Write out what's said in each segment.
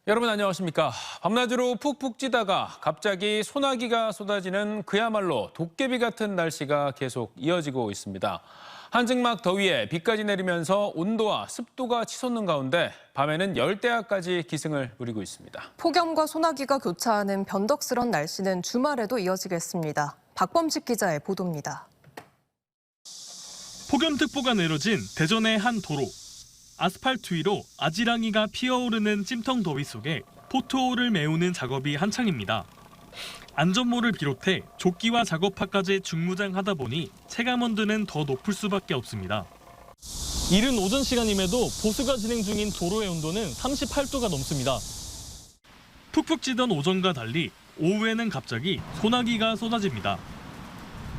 여러분 안녕하십니까. 밤낮으로 푹푹 찌다가 갑자기 소나기가 쏟아지는 그야말로 도깨비 같은 날씨가 계속 이어지고 있습니다. 한증막 더위에 비까지 내리면서 온도와 습도가 치솟는 가운데 밤에는 열대야까지 기승을 부리고 있습니다. 폭염과 소나기가 교차하는 변덕스런 날씨는 주말에도 이어지겠습니다. 박범식 기자의 보도입니다. 폭염특보가 내려진 대전의 한 도로. 아스팔트 위로 아지랑이가 피어오르는 찜통 더위 속에 포트홀을 메우는 작업이 한창입니다. 안전모를 비롯해 조끼와 작업화까지 중무장하다 보니 체감온도는 더 높을 수밖에 없습니다. 이른 오전 시간임에도 보수가 진행 중인 도로의 온도는 38도가 넘습니다. 푹푹 찌던 오전과 달리 오후에는 갑자기 소나기가 쏟아집니다.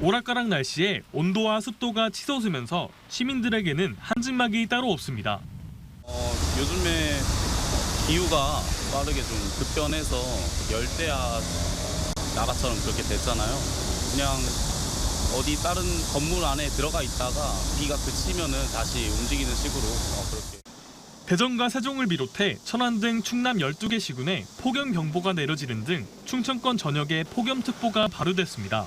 오락가락 날씨에 온도와 습도가 치솟으면서 시민들에게는 한증막이 따로 없습니다. 요즘에 기후가 빠르게 좀 급변해서 열대야 나라처럼 그렇게 됐잖아요. 그냥 어디 다른 건물 안에 들어가 있다가 비가 그치면은 다시 움직이는 식으로 그렇게. 대전과 세종을 비롯해 천안 등 충남 12개 시군에 폭염경보가 내려지는 등 충청권 전역에 폭염특보가 발효됐습니다.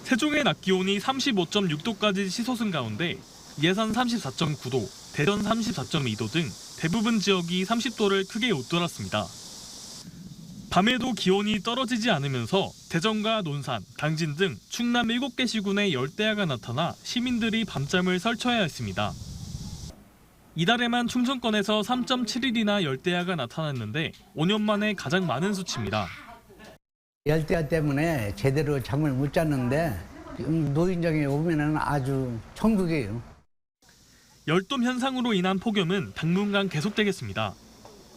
세종의 낮 기온이 35.6도까지 치솟은 가운데 예산 34.9도, 대전 34.2도 등 대부분 지역이 30도를 크게 웃돌았습니다. 밤에도 기온이 떨어지지 않으면서 대전과 논산, 당진 등 충남 7개 시군에 열대야가 나타나 시민들이 밤잠을 설쳐야 했습니다. 이달에만 충청권에서 3.7일이나 열대야가 나타났는데 5년 만에 가장 많은 수치입니다. 열대야 때문에 제대로 잠을 못 잤는데 노인정에 오면은 아주 천국이에요. 열돔 현상으로 인한 폭염은 당분간 계속되겠습니다.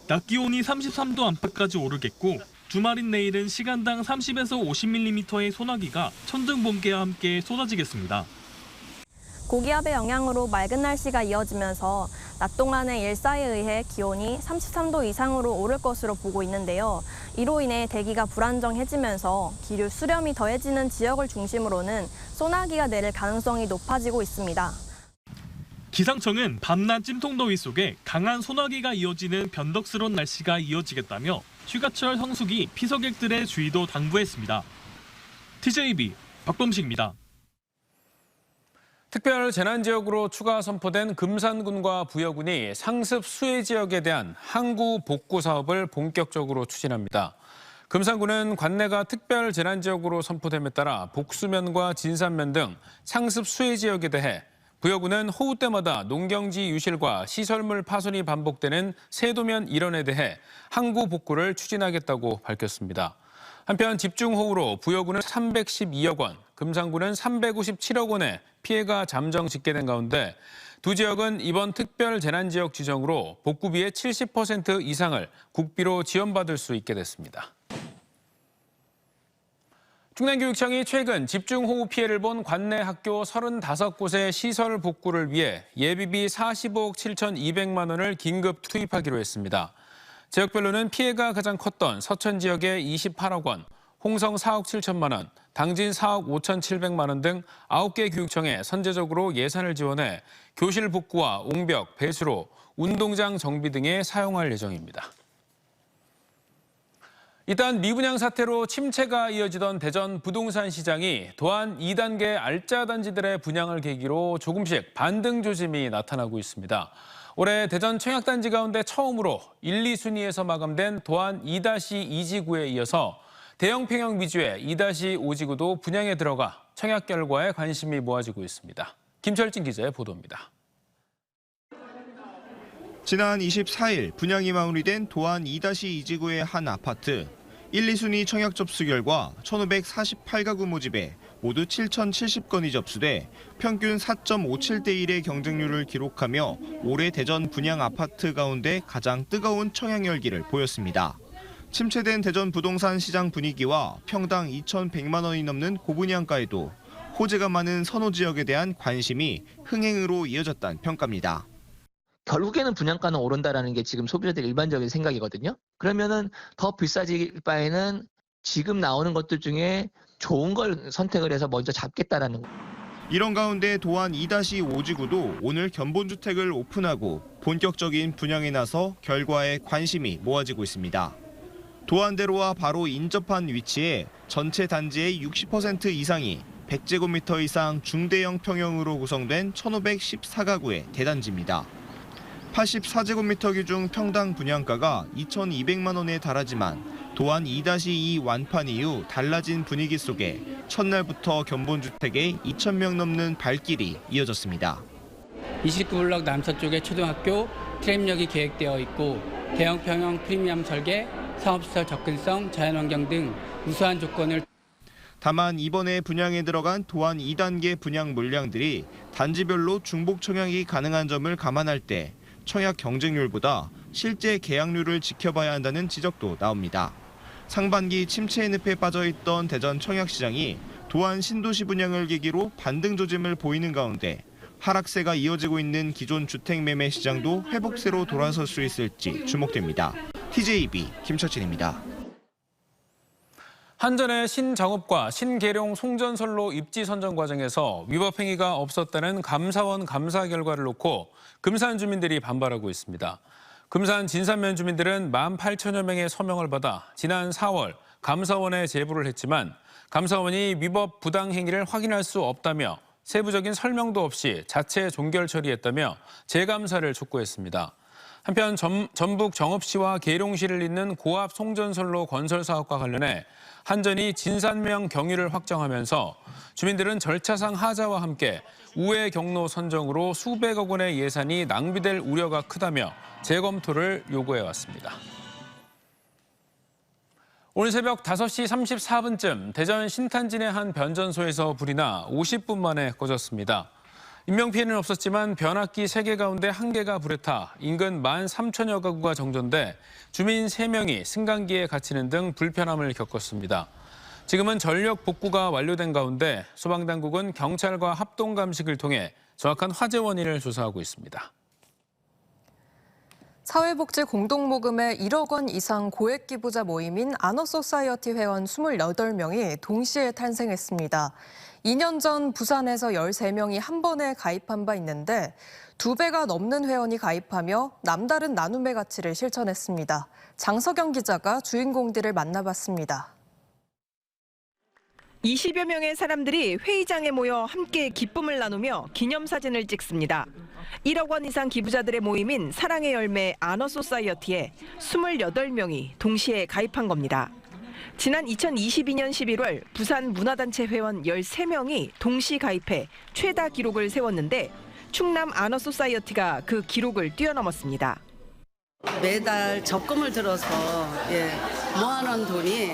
낮 기온이 33도 안팎까지 오르겠고 주말인 내일은 시간당 30에서 50mm의 소나기가 천둥 번개와 함께 쏟아지겠습니다. 고기압의 영향으로 맑은 날씨가 이어지면서 낮 동안의 일사에 의해 기온이 33도 이상으로 오를 것으로 보고 있는데요. 이로 인해 대기가 불안정해지면서 기류 수렴이 더해지는 지역을 중심으로는 소나기가 내릴 가능성이 높아지고 있습니다. 기상청은 밤낮 찜통더위 속에 강한 소나기가 이어지는 변덕스러운 날씨가 이어지겠다며 휴가철 성수기 피서객들의 주의도 당부했습니다. TJB 박범식입니다. 특별 재난지역으로 추가 선포된 금산군과 부여군이 상습 수해 지역에 대한 항구 복구 사업을 본격적으로 추진합니다. 금산군은 관내가 특별 재난지역으로 선포됨에 따라 복수면과 진산면 등 상습 수해 지역에 대해 부여군은 호우 때마다 농경지 유실과 시설물 파손이 반복되는 세도면 일원에 대해 항구 복구를 추진하겠다고 밝혔습니다. 한편 집중호우로 부여군은 312억 원, 금산군은 357억 원의 피해가 잠정 집계된 가운데 두 지역은 이번 특별 재난지역 지정으로 복구비의 70% 이상을 국비로 지원받을 수 있게 됐습니다. 충남교육청이 최근 집중호우 피해를 본 관내 학교 35곳의 시설 복구를 위해 예비비 45억 7,200만 원을 긴급 투입하기로 했습니다. 지역별로는 피해가 가장 컸던 서천 지역에 28억 원, 홍성 4억 7천만 원, 당진 4억 5,700만 원 등 9개 교육청에 선제적으로 예산을 지원해 교실 복구와 옹벽, 배수로, 운동장 정비 등에 사용할 예정입니다. 일단 미분양 사태로 침체가 이어지던 대전 부동산 시장이 도안 2단계 알짜 단지들의 분양을 계기로 조금씩 반등 조짐이 나타나고 있습니다. 올해 대전 청약단지 가운데 처음으로 1, 2순위에서 마감된 도안 2-2지구에 이어서 대형 평형 위주의 2-5지구도 분양에 들어가 청약 결과에 관심이 모아지고 있습니다. 김철진 기자의 보도입니다. 지난 24일 분양이 마무리된 도안 2-2지구의 한 아파트. 1, 2순위 청약 접수 결과 1,548가구 모집에 모두 7,070건이 접수돼 평균 4.57대 1의 경쟁률을 기록하며 올해 대전 분양 아파트 가운데 가장 뜨거운 청약 열기를 보였습니다. 침체된 대전 부동산 시장 분위기와 평당 2,100만 원이 넘는 고분양가에도 호재가 많은 선호 지역에 대한 관심이 흥행으로 이어졌다는 평가입니다. 결국에는 분양가는 오른다라는 게 지금 소비자들의 일반적인 생각이거든요. 그러면은 더 비싸질 바에는 지금 나오는 것들 중에 좋은 걸 선택을 해서 먼저 잡겠다라는 거. 이런 가운데 도안 2-5지구도 오늘 견본주택을 오픈하고 본격적인 분양에 나서 결과에 관심이 모아지고 있습니다. 도안대로와 바로 인접한 위치에 전체 단지의 60% 이상이 100제곱미터 이상 중대형 평형으로 구성된 1,514가구의 대단지입니다. 84제곱미터 기준 평당 분양가가 2,200만 원에 달하지만 도안 2-2 완판 이후 달라진 분위기 속에 첫날부터 견본주택에 2,000명 넘는 발길이 이어졌습니다. 29블럭 남서쪽에 초등학교, 트램역이 계획되어 있고 대형 평형 프리미엄 설계, 상업시설 접근성, 자연환경 등 우수한 조건을 다만 이번에 분양에 들어간 도안 2단계 분양 물량들이 단지별로 중복 청약이 가능한 점을 감안할 때 청약 경쟁률보다 실제 계약률을 지켜봐야 한다는 지적도 나옵니다. 상반기 침체의 늪에 빠져있던 대전 청약시장이 도안 신도시 분양을 계기로 반등 조짐을 보이는 가운데 하락세가 이어지고 있는 기존 주택 매매 시장도 회복세로 돌아설 수 있을지 주목됩니다. TJB 김철진입니다. 한전의 신정읍과 신계룡 송전선로 입지 선정 과정에서 위법 행위가 없었다는 감사원 감사 결과를 놓고 금산 주민들이 반발하고 있습니다. 금산 진산면 주민들은 18,000여 명의 서명을 받아 지난 4월 감사원에 제보를 했지만 감사원이 위법 부당 행위를 확인할 수 없다며 세부적인 설명도 없이 자체 종결 처리했다며 재감사를 촉구했습니다. 한편 전북 정읍시와 계룡시를 잇는 고압 송전선로 건설 사업과 관련해 한전이 진산면 경유를 확정하면서 주민들은 절차상 하자와 함께 우회 경로 선정으로 수백억 원의 예산이 낭비될 우려가 크다며 재검토를 요구해왔습니다. 오늘 새벽 5시 34분쯤 대전 신탄진의 한 변전소에서 불이 나 50분 만에 꺼졌습니다. 인명피해는 없었지만 변압기 3개 가운데 1개가 불에 타 인근 13,000여 가구가 정전돼 주민 3명이 승강기에 갇히는 등 불편함을 겪었습니다. 지금은 전력 복구가 완료된 가운데 소방당국은 경찰과 합동 감식을 통해 정확한 화재 원인을 조사하고 있습니다. 사회복지 공동모금의 1억 원 이상 고액 기부자 모임인 아너소사이어티 회원 28명이 동시에 탄생했습니다. 2년 전 부산에서 13명이 한 번에 가입한 바 있는데 2배가 넘는 회원이 가입하며 남다른 나눔의 가치를 실천했습니다. 장석영 기자가 주인공들을 만나봤습니다. 20여 명의 사람들이 회의장에 모여 함께 기쁨을 나누며 기념사진을 찍습니다. 1억 원 이상 기부자들의 모임인 사랑의 열매 아너소사이어티에 28명이 동시에 가입한 겁니다. 지난 2022년 11월 부산 문화단체 회원 13명이 동시 가입해 최다 기록을 세웠는데 충남 아너소사이어티가 그 기록을 뛰어넘었습니다. 매달 적금을 들어서 모아놓은 돈이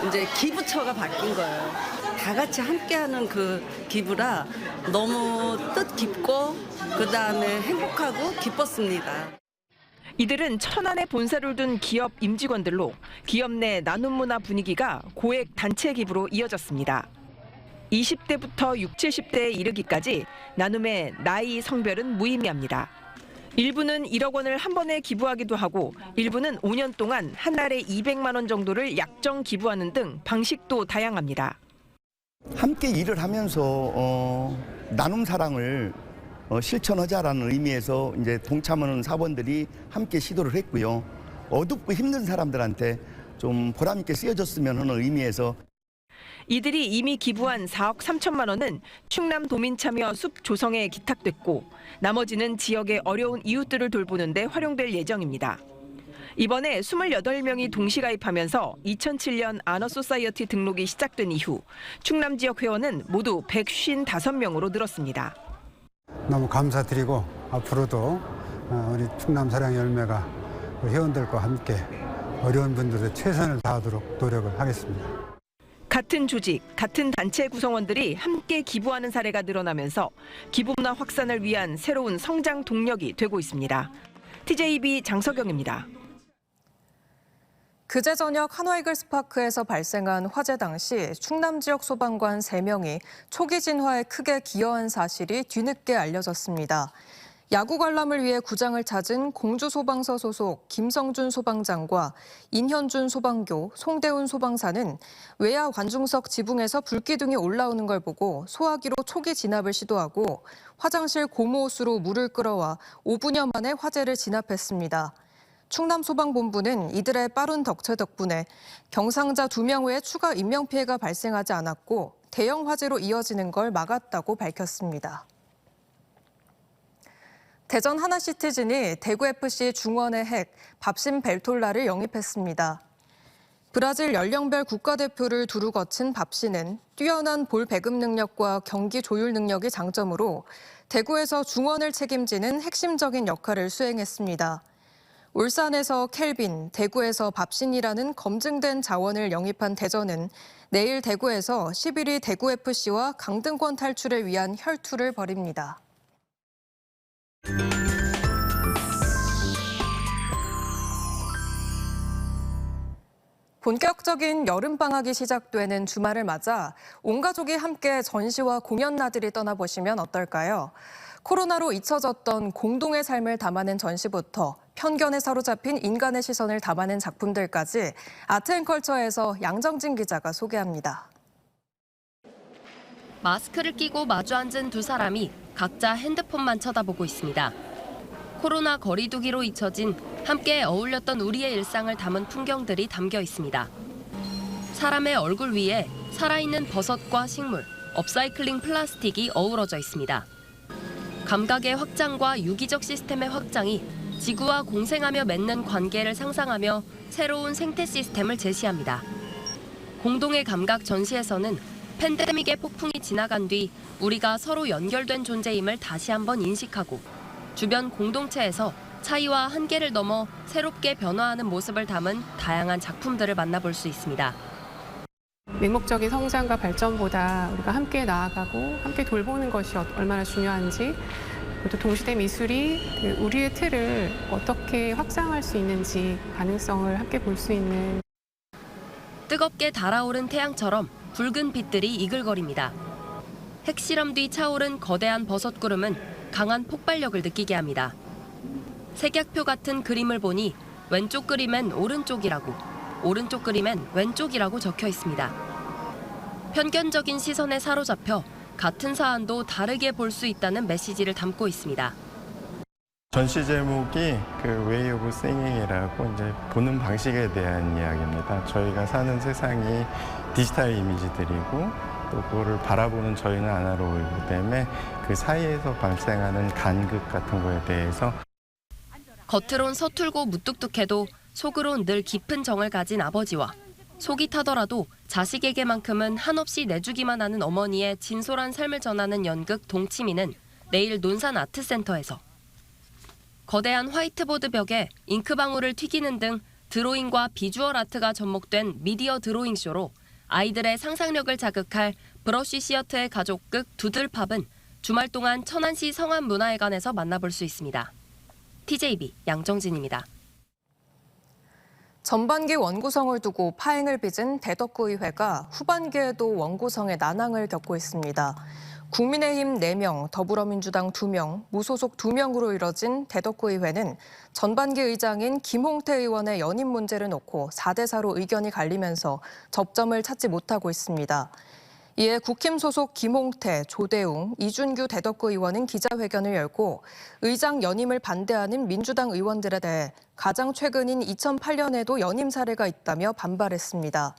이제 기부처가 바뀐 거예요. 다 같이 함께하는 그 기부라 너무 뜻깊고 그다음에 행복하고 기뻤습니다. 이들은 천안에 본사를 둔 기업 임직원들로 기업 내 나눔 문화 분위기가 고액 단체 기부로 이어졌습니다. 20대부터 60, 70대에 이르기까지 나눔의 나이, 성별은 무의미합니다. 일부는 1억 원을 한 번에 기부하기도 하고 일부는 5년 동안 한 달에 200만 원 정도를 약정 기부하는 등 방식도 다양합니다. 함께 일을 하면서 나눔 사랑을 실천하자라는 의미에서 이제 동참하는 사원들이 함께 시도를 했고요. 어둡고 힘든 사람들한테 좀 보람 있게 쓰여졌으면 하는 의미에서 이들이 이미 기부한 4억 3천만 원은 충남 도민 참여 숲 조성에 기탁됐고 나머지는 지역의 어려운 이웃들을 돌보는 데 활용될 예정입니다. 이번에 28명이 동시 가입하면서 2007년 아너소사이어티 등록이 시작된 이후 충남 지역 회원은 모두 155명으로 늘었습니다. 너무 감사드리고 앞으로도 우리 충남 사랑의 열매가 회원들과 함께 어려운 분들의 최선을 다하도록 노력을 하겠습니다. 같은 조직, 같은 단체 구성원들이 함께 기부하는 사례가 늘어나면서 기부 문화 확산을 위한 새로운 성장 동력이 되고 있습니다. TJB 장석영입니다. 그제 저녁 한화이글스파크에서 발생한 화재 당시 충남 지역 소방관 3명이 초기 진화에 크게 기여한 사실이 뒤늦게 알려졌습니다. 야구 관람을 위해 구장을 찾은 공주소방서 소속 김성준 소방장과 인현준 소방교, 송대훈 소방사는 외야 관중석 지붕에서 불기둥이 올라오는 걸 보고 소화기로 초기 진압을 시도하고 화장실 고무호스로 물을 끌어와 5분여 만에 화재를 진압했습니다. 충남소방본부는 이들의 빠른 덕체 덕분에 경상자 2명 외에 추가 인명피해가 발생하지 않았고 대형 화재로 이어지는 걸 막았다고 밝혔습니다. 대전 하나시티즌이 대구FC 중원의 핵 밥신 벨톨라를 영입했습니다. 브라질 연령별 국가대표를 두루 거친 밥신은 뛰어난 볼 배급 능력과 경기 조율 능력이 장점으로 대구에서 중원을 책임지는 핵심적인 역할을 수행했습니다. 울산에서 켈빈, 대구에서 밥신이라는 검증된 자원을 영입한 대전은 내일 대구에서 11위 대구FC와 강등권 탈출을 위한 혈투를 벌입니다. 본격적인 여름방학이 시작되는 주말을 맞아 온 가족이 함께 전시와 공연 나들이 떠나보시면 어떨까요? 코로나로 잊혀졌던 공동의 삶을 담아낸 전시부터 편견에 사로잡힌 인간의 시선을 담아낸 작품들까지 아트앤컬처에서 양정진 기자가 소개합니다. 마스크를 끼고 마주 앉은 두 사람이 각자 핸드폰만 쳐다보고 있습니다. 코로나 거리두기로 잊혀진 함께 어울렸던 우리의 일상을 담은 풍경들이 담겨 있습니다. 사람의 얼굴 위에 살아있는 버섯과 식물, 업사이클링 플라스틱이 어우러져 있습니다. 감각의 확장과 유기적 시스템의 확장이 지구와 공생하며 맺는 관계를 상상하며 새로운 생태 시스템을 제시합니다. 공동의 감각 전시에서는 팬데믹의 폭풍이 지나간 뒤 우리가 서로 연결된 존재임을 다시 한번 인식하고 주변 공동체에서 차이와 한계를 넘어 새롭게 변화하는 모습을 담은 다양한 작품들을 만나볼 수 있습니다. 맹목적인 성장과 발전보다 우리가 함께 나아가고 함께 돌보는 것이 얼마나 중요한지, 또 동시대 미술이 우리의 틀을 어떻게 확장할 수 있는지 가능성을 함께 볼 수 있는. 뜨겁게 달아오른 태양처럼 붉은 빛들이 이글거립니다. 핵실험 뒤 차오른 거대한 버섯구름은 강한 폭발력을 느끼게 합니다. 색약표 같은 그림을 보니 왼쪽 그림엔 오른쪽이라고, 오른쪽 그림엔 왼쪽이라고 적혀 있습니다. 편견적인 시선에 사로잡혀 같은 사안도 다르게 볼 수 있다는 메시지를 담고 있습니다. 전시 제목이 Way of Seeing이라고 이제 보는 방식에 대한 이야기입니다. 저희가 사는 세상이 디지털 이미지들이고 또 그거를 바라보는 저희는 아날로그이기 때문에 그 사이에서 발생하는 간극 같은 거에 대해서 겉으론 서툴고 무뚝뚝해도 속으론 늘 깊은 정을 가진 아버지와 속이 타더라도 자식에게만큼은 한없이 내주기만 하는 어머니의 진솔한 삶을 전하는 연극 동치미는 내일 논산 아트센터에서, 거대한 화이트보드 벽에 잉크방울을 튀기는 등 드로잉과 비주얼 아트가 접목된 미디어 드로잉 쇼로 아이들의 상상력을 자극할 브러쉬 시어트의 가족극 두들팝은 주말 동안 천안시 성안문화회관에서 만나볼 수 있습니다. TJB 양정진입니다. 전반기 원구성을 두고 파행을 빚은 대덕구의회가 후반기에도 원구성의 난항을 겪고 있습니다. 국민의힘 4명, 더불어민주당 2명, 무소속 2명으로 이뤄진 대덕구의회는 전반기 의장인 김홍태 의원의 연임 문제를 놓고 4대4로 의견이 갈리면서 접점을 찾지 못하고 있습니다. 이에 국힘 소속 김홍태, 조대웅, 이준규 대덕구 의원은 기자회견을 열고 의장 연임을 반대하는 민주당 의원들에 대해 가장 최근인 2008년에도 연임 사례가 있다며 반발했습니다.